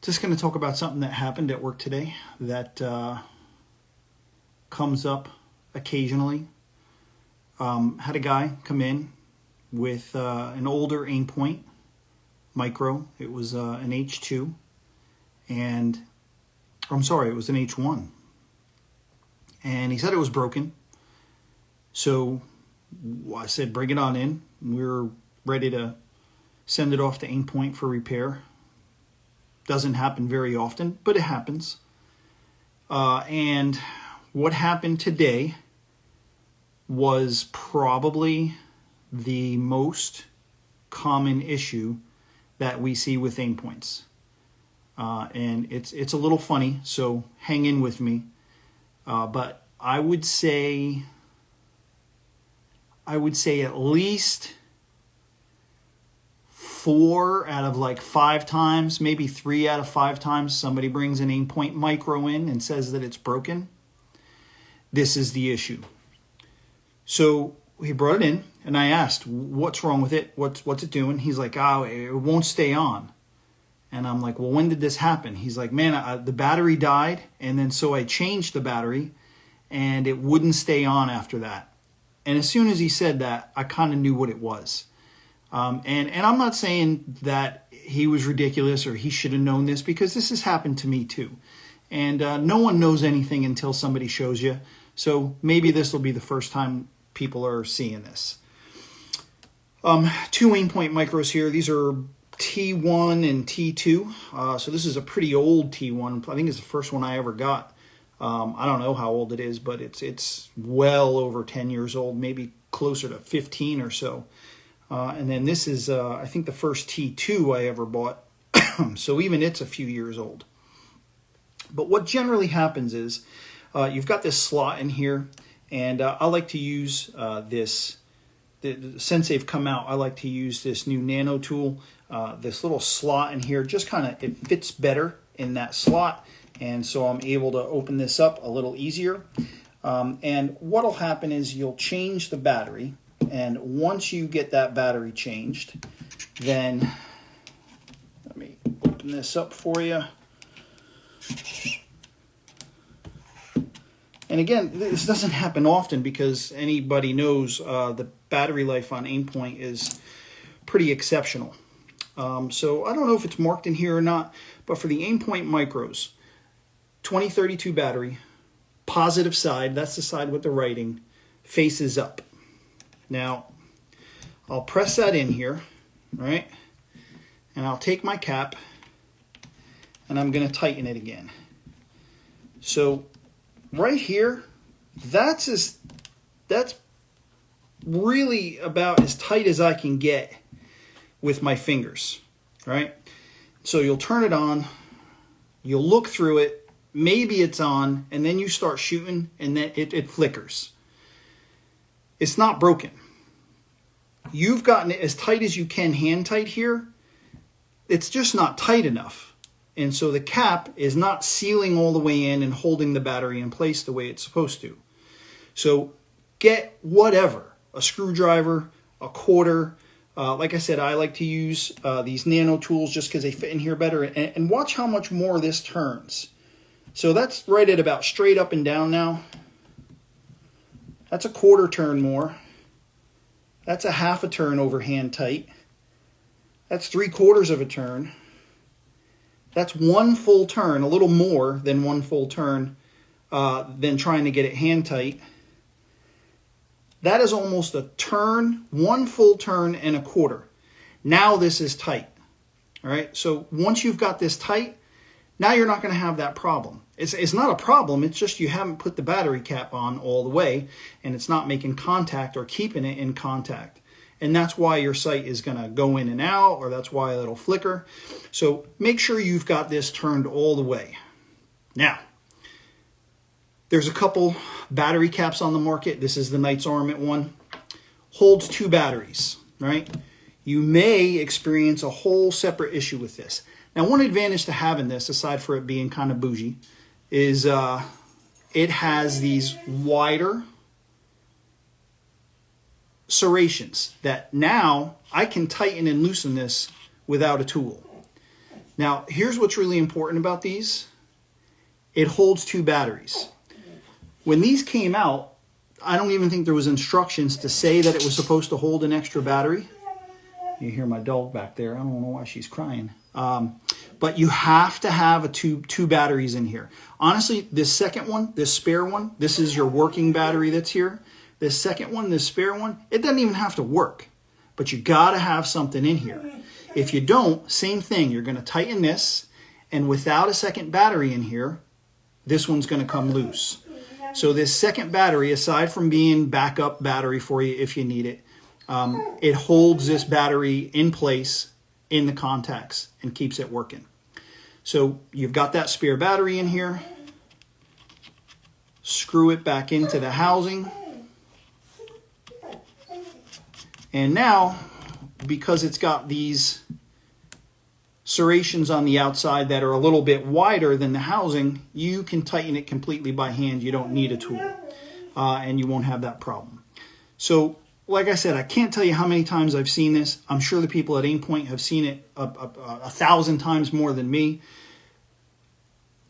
Just going to talk about something that happened at work today that comes up occasionally. Had a guy come in with an older Aimpoint Micro. It was an H2, and I'm sorry, it was an H1. And he said it was broken. So I said, bring it on in. We were ready to send it off to Aimpoint for repair. Doesn't happen very often, but it happens. And what happened today was probably the most common issue that we see with Aimpoints. And it's a little funny, so hang in with me. But I would say at least 4 out of like 5 times, maybe 3 out of 5 times, somebody brings an Aimpoint Micro in and says that it's broken. This is the issue. So he brought it in, and I asked, what's wrong with it? What's it doing? He's like, oh, it won't stay on. And I'm like, well, when did this happen? He's like, man, the battery died, and then so I changed the battery, and it wouldn't stay on after that. And as soon as he said that, I kind of knew what it was. And I'm not saying that he was ridiculous or he should have known this, because this has happened to me too. And no one knows anything until somebody shows you. So maybe this will be the first time people are seeing this. 2 Aimpoint Micros here. These are T1 and T2. So this is a pretty old T1. I think it's the first one I ever got. I don't know how old it is, but it's well over 10 years old, maybe closer to 15 or so. And then this is, I think, the first T2 I ever bought. So even it's a few years old. But what generally happens is you've got this slot in here, and I like to use this. Since they've come out, I like to use this new nano tool. This little slot in here just kind of, it fits better in that slot. And so I'm able to open this up a little easier. And what'll happen is you'll change the battery. And once you get that battery changed, then let me open this up for you. And again, this doesn't happen often because anybody knows the battery life on Aimpoint is pretty exceptional. So I don't know if it's marked in here or not, but for the Aimpoint Micros, 2032 battery, positive side, that's the side with the writing, faces up. Now, I'll press that in here, right? And I'll take my cap, and I'm going to tighten it again. So, right here, that's really about as tight as I can get with my fingers, right? So you'll turn it on, you'll look through it, maybe it's on, and then you start shooting, and then it flickers. It's not broken. You've gotten it as tight as you can, hand tight here. It's just not tight enough. And so the cap is not sealing all the way in and holding the battery in place the way it's supposed to. So get whatever, a screwdriver, a quarter. Like I said, I like to use these nano tools just because they fit in here better. And watch how much more this turns. So that's right at about straight up and down now. That's a quarter turn more. That's a half a turn over hand tight. That's 3/4 of a turn. That's 1 full turn, a little more than 1 full turn than trying to get it hand tight. That is almost a turn, 1 full turn and a quarter. Now this is tight. All right, so once you've got this tight, now you're not going to have that problem. It's not a problem, it's just you haven't put the battery cap on all the way, and it's not making contact or keeping it in contact. And that's why your sight is going to go in and out, or that's why it'll flicker. So make sure you've got this turned all the way. Now, there's a couple battery caps on the market. This is the Knights Armament one. Holds 2 batteries, right? You may experience a whole separate issue with this. Now, one advantage to having this, aside for it being kind of bougie, is it has these wider serrations that now I can tighten and loosen this without a tool. Now, here's what's really important about these. It holds 2 batteries. When these came out, I don't even think there was instructions to say that it was supposed to hold an extra battery. You hear my dog back there. I don't know why she's crying. But you have to have two batteries in here. Honestly, this second one, this spare one, this is your working battery that's here. This second one, this spare one, it doesn't even have to work. But you got to have something in here. If you don't, same thing. You're going to tighten this. And without a second battery in here, this one's going to come loose. So this second battery, aside from being backup battery for you if you need it, it holds this battery in place in the contacts and keeps it working. So you've got that spare battery in here. Screw it back into the housing. And now, because it's got these serrations on the outside that are a little bit wider than the housing, you can tighten it completely by hand. You don't need a tool, and you won't have that problem. So, like I said, I can't tell you how many times I've seen this. I'm sure the people at Aimpoint have seen it 1,000 times more than me.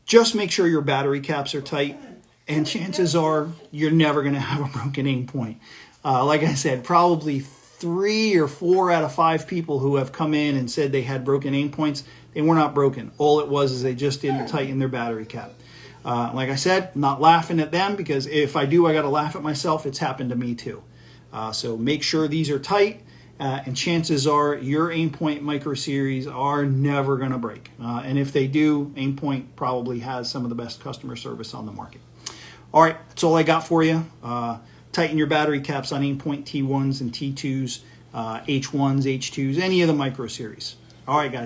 Just make sure your battery caps are tight, and chances are you're never going to have a broken Aimpoint. Like I said, probably 3 or 4 out of 5 people who have come in and said they had broken Aimpoints, they were not broken. All it was is they just didn't tighten their battery cap. Like I said, I'm not laughing at them, because if I do, I got to laugh at myself. It's happened to me too. So make sure these are tight, and chances are your Aimpoint Micro Series are never going to break. And if they do, Aimpoint probably has some of the best customer service on the market. All right, that's all I got for you. Tighten your battery caps on Aimpoint T1s and T2s, H1s, H2s, any of the Micro Series. All right, guys.